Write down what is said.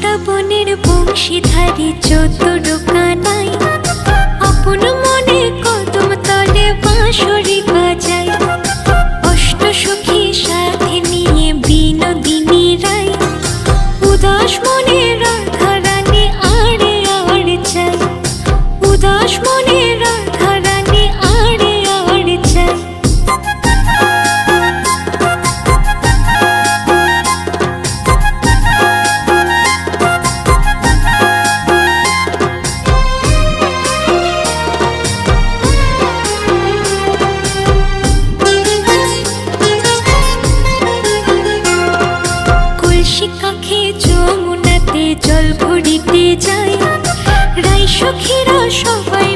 বৃন্দাবনের বংশীধারী চতুর কানাই আপন মনে কদম তলে বাঁশরি বাজায়। অষ্ট সখী সাথে নিয়ে বিনোদিনী রায় উদাস মনে রাধা রানী আড়ে আড়ে চায়। উদাস মনে রাধা রানী আড়ে আড়ে চায়। কাখে যমুনাতে জল ভরিতে যায়। রাই সখীরা সবাই